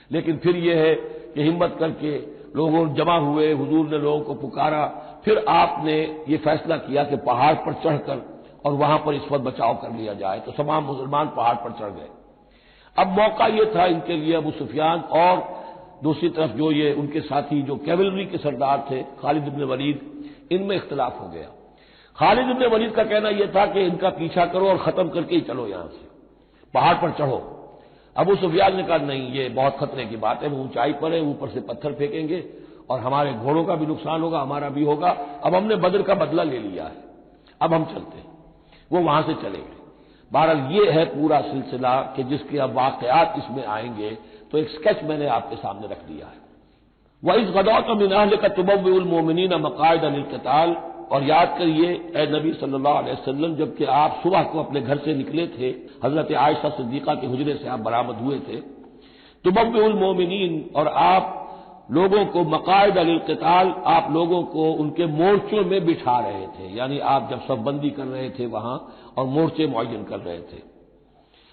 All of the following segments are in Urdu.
لیکن پھر یہ ہے کہ ہمت کر کے لوگوں جمع ہوئے، حضور نے لوگوں کو پکارا، پھر آپ نے یہ فیصلہ کیا کہ پہاڑ پر چڑھ کر اور وہاں پر اس وقت بچاؤ کر لیا جائے، تو تمام مسلمان پہاڑ پر چڑھ گئے۔ اب موقع یہ تھا ان کے لیے، ابو سفیان اور دوسری طرف جو یہ ان کے ساتھی جو کیولری کے سردار تھے خالد بن ولید، ان میں اختلاف ہو گیا۔ خالد بن ولید کا کہنا یہ تھا کہ ان کا پیچھا کرو اور ختم کر کے ہی چلو، یہاں سے پہاڑ پر چڑھو۔ ابو سفیان نے کہا نہیں، یہ بہت خطرے کی بات ہے، وہ اونچائی پر ہے، اوپر سے پتھر پھینکیں گے اور ہمارے گھوڑوں کا بھی نقصان ہوگا، ہمارا بھی ہوگا، اب ہم نے بدر کا بدلہ لے لیا ہے، اب ہم چلتے ہیں۔ وہ وہاں سے چلے گئے۔ بہرحال یہ ہے پورا سلسلہ کہ جس کے اب واقعات اس میں آئیں گے، تو ایک سکیچ میں نے آپ کے سامنے رکھ دیا ہے۔ وَإِذْ غَدَوْتَ مِنْ أَهْلِكَ تُبَوِّئُ الْمُؤْمِنِينَ مَقَاعِدَ لِلْقِتَالِ، اور یاد کریے اے نبی صلی اللہ علیہ وسلم، جبکہ آپ صبح کو اپنے گھر سے نکلے تھے، حضرت عائشہ صدیقہ کے حجرے سے آپ برآمد ہوئے تھے، تُبَوِّئُ الْمُؤْمِنِينَ، اور آپ لوگوں کو مقاعد للقتال، آپ لوگوں کو ان کے مورچوں میں بٹھا رہے تھے، یعنی آپ جب صف بندی کر رہے تھے وہاں اور مورچے معین کر رہے تھے۔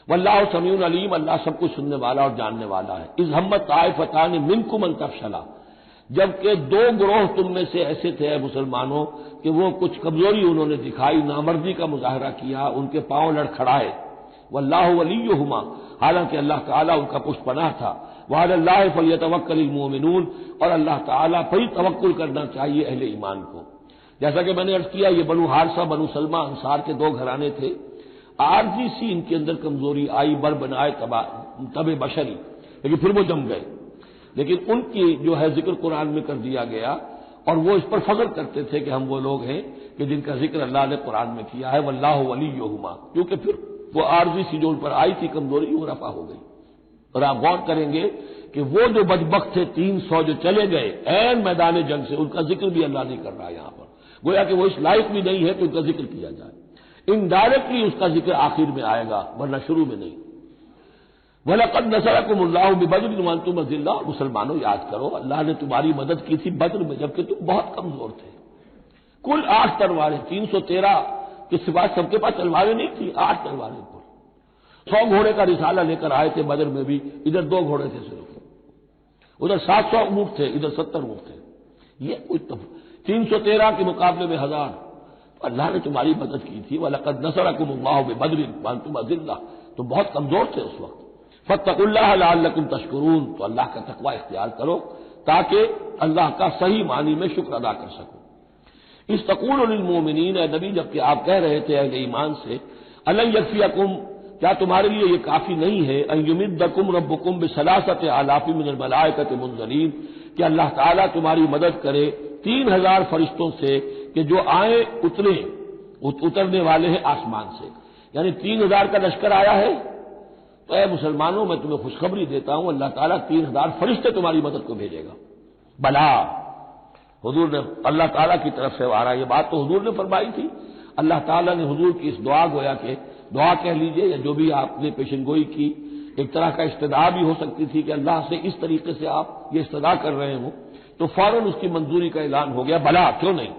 واللہ سمیع علیم، اللہ سب کچھ سننے والا اور جاننے والا ہے۔ اذ ہمت طائفتان منکم ان تفشلا، جبکہ دو گروہ تم میں سے ایسے تھے اے مسلمانوں کہ وہ کچھ کمزوری انہوں نے دکھائی، نامردی کا مظاہرہ کیا، ان کے پاؤں لڑکھڑائے۔ واللہ ولیہما، حالانکہ اللہ تعالیٰ ان کا پشت پناہ تھا۔ وعلی اللہ فلیتوکل المؤمنون، اور اللہ تعالیٰ پر ہی توکل کرنا چاہیے اہل ایمان کو۔ جیسا کہ میں نے عرض کیا، یہ بنو حارثہ بنو سلمہ انصار کے دو گھرانے تھے، عارضی سی ان کے اندر کمزوری آئی، بر بنائے تب بشری، لیکن پھر وہ جم گئے۔ لیکن ان کی جو ہے ذکر قرآن میں کر دیا گیا، اور وہ اس پر فخر کرتے تھے کہ ہم وہ لوگ ہیں کہ جن کا ذکر اللہ نے قرآن میں کیا ہے، واللہ ولیہما، کیونکہ پھر وہ عارضی سی جو ان پر آئی تھی کمزوری، وہ رفع ہو گئی۔ اور آپ غور کریں گے کہ وہ جو بدبخت تھے 300 جو چلے گئے عین میدان جنگ سے، ان کا ذکر بھی اللہ نہیں کر رہا یہاں پر، گویا کہ وہ اس لائق بھی نہیں ہے کہ ان کا ذکر کیا جائے۔ انڈائریکٹلی اس کا ذکر آخر میں آئے گا، ورنہ شروع میں نہیں۔ وَلَقَدْ نَصَرَكُمُ اللَّهُ بِبَدْرٍ وَأَنْتُمْ أَذِلَّةٌ، مسلمانوں یاد کرو اللہ نے تمہاری مدد کی تھی بدر میں جبکہ تم بہت کمزور تھے۔ کل 8 تلواریں، 313 کے سوا سب کے پاس تلواریں نہیں تھی، 8 تلواریں کل۔ 100 گھوڑے کا رسالہ لے کر آئے تھے بدر میں بھی، ادھر 2 گھوڑے تھے صرف، ادھر 700 اونٹ تھے، ادھر 70 اونٹ تھے۔ یہ کچھ 313 کے مقابلے میں 1000، اللہ نے تمہاری مدد کی تھی۔ وَلَقَدْ نَصَرَكُمُ اللَّهُ بِبَدْرٍ وَأَنْتُمْ أَذِلَّةٌ، تم بہت کمزور تھے اس وقت۔ فَاتَّقُوا اللَّهَ لَعَلَّكُمْ تَشْكُرُونَ، تو اللہ کا تقوی اختیار کرو تاکہ اللہ کا صحیح معنی میں شکر ادا کر سکو۔ اس تقول للمؤمنین، اے نبی جبکہ آپ کہہ رہے تھے اہل ایمان سے، أَلَنْ يَكْفِيَكُمْ، کیا تمہارے لیے یہ کافی نہیں ہے، أَنْ يُمِدَّكُمْ رَبُّكُمْ بِثَلَاثَةِ آلَافٍ مِّنَ الْمَلَائِكَةِ مُنزَلِينَ، کہ اللہ تعالیٰ تمہاری مدد کرے 3000 فرشتوں سے کہ جو آئیں اترنے والے ہیں آسمان سے، یعنی 3000 کا لشکر آیا ہے۔ تو اے مسلمانوں میں تمہیں خوشخبری دیتا ہوں، اللہ تعالیٰ 3000 فرشتے تمہاری مدد کو بھیجے گا۔ بلا، حضور نے اللہ تعالیٰ کی طرف سے آ رہا، یہ بات تو حضور نے فرمائی تھی، اللہ تعالیٰ نے حضور کی اس دعا، گویا کہ دعا کہہ لیجئے یا جو بھی آپ نے پیشن گوئی کی، ایک طرح کا استدعا بھی ہو سکتی تھی کہ اللہ سے اس طریقے سے آپ یہ استدعا کر رہے ہوں، تو فوراً اس کی منظوری کا اعلان ہو گیا، بلا کیوں نہیں۔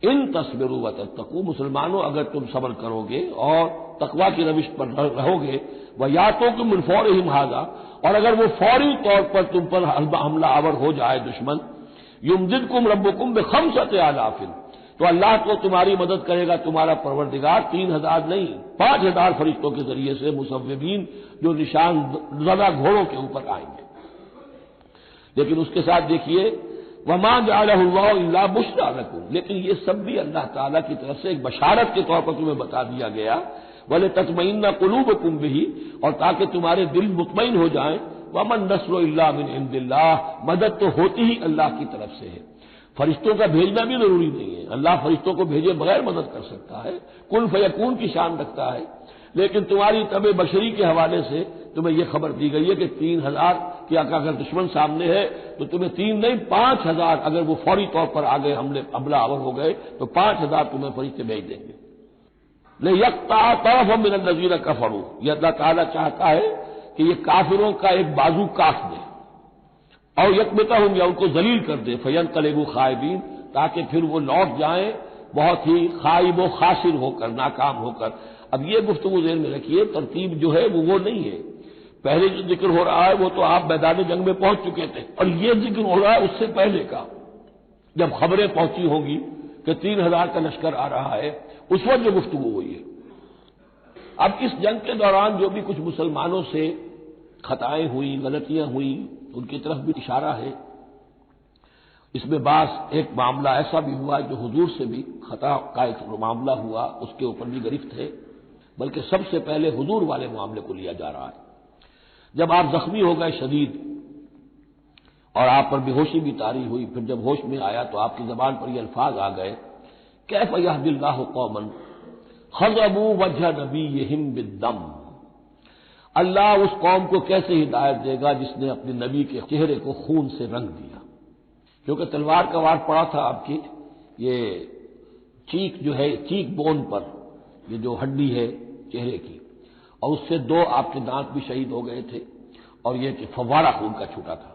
ان تصبروا وتتقوا، مسلمانوں اگر تم صبر کرو گے اور تقوی کی روش پر رہو گے، وَيَأْتُوكُم مِّن فَوْرِهِمْ هَٰذَا، اور اگر وہ فوری طور پر تم پر حملہ آور ہو جائے دشمن، يُمْدِدْكُمْ رَبُّكُمْ بِخَمْسَةِ آلَافٍ، تو اللہ کو تمہاری مدد کرے گا تمہارا پروردگار 3000 نہیں 5000 فرشتوں کے ذریعے سے، مصوبین جو نشان زدہ گھوڑوں کے اوپر آئیں گے۔ لیکن اس کے ساتھ دیکھیے وَمَا جَعَلَهُ اللَّهُ إِلَّا بُشْرَىٰ لَكُمْ، لیکن یہ سب بھی اللہ تعالیٰ کی طرف سے ایک بشارت کے طور پر تمہیں بتا دیا گیا، وَلِتَطْمَئِنَّ قُلُوبُكُمْ بِهِ، اور تاکہ تمہارے دل مطمئن ہو جائیں، وَمَا النَّصْرُ إِلَّا مِنْ عِنْدِ اللَّهِ، مدد تو ہوتی ہی اللہ کی طرف سے ہے، فرشتوں کا بھیجنا بھی ضروری نہیں ہے، اللہ فرشتوں کو بھیجے بغیر مدد کر سکتا ہے، کن فیکون کی شان رکھتا ہے، لیکن تمہاری طبع بشری کے حوالے سے تمہیں یہ خبر دی گئی ہے کہ 3000 کی اگر دشمن سامنے ہے تو تمہیں 3 نہیں 5000، اگر وہ فوری طور پر آگے حملہ آور ہو گئے تو 5000 تمہیں فرشتے بھیج دیں گے۔ لِيَقْطَعَ طَرَفًا مِّنَ الَّذِينَ كَفَرُوا، یہ اللہ تعالیٰ چاہتا ہے کہ یہ کافروں کا ایک بازو کاٹ دے، اور یکبتہم، یا ان کو ذلیل کر دے، فینقلبوا خائبین، تاکہ پھر وہ لوٹ جائیں بہت ہی خائب و خاسر ہو کر، ناکام ہو کر۔ اب یہ گفتگو ذہن میں رکھیے، ترتیب جو ہے وہ نہیں ہے، پہلے جو ذکر ہو رہا ہے وہ تو آپ میدان جنگ میں پہنچ چکے تھے، اور یہ ذکر ہو رہا ہے اس سے پہلے کا، جب خبریں پہنچی ہوں گی کہ 3000 کا لشکر آ رہا ہے، اس وقت جو گفتگو ہوئی ہے۔ اب اس جنگ کے دوران جو بھی کچھ مسلمانوں سے خطائیں ہوئی، غلطیاں ہوئی، ان کی طرف بھی اشارہ ہے۔ اس میں بعض ایک معاملہ ایسا بھی ہوا جو حضور سے بھی خطا کا ایک معاملہ ہوا، اس کے اوپر بھی گرفت ہے، بلکہ سب سے پہلے حضور والے معاملے کو لیا جا رہا ہے۔ جب آپ زخمی ہو گئے شدید اور آپ پر بے ہوشی بھی طاری ہوئی، پھر جب ہوش میں آیا تو آپ کی زبان پر یہ الفاظ آ گئے، کیف یہدی اللہ قوما خضبوا وجہ نبیہم بالدم، اللہ اس قوم کو کیسے ہدایت دے گا جس نے اپنے نبی کے چہرے کو خون سے رنگ دیا، کیونکہ تلوار کا وار پڑا تھا آپ کی یہ چیک جو ہے، چیک بون پر، یہ جو ہڈی ہے چہرے کی، اور اس سے 2 آپ کے دانت بھی شہید ہو گئے تھے، اور یہ کہ فوارہ خون کا چھوٹا تھا۔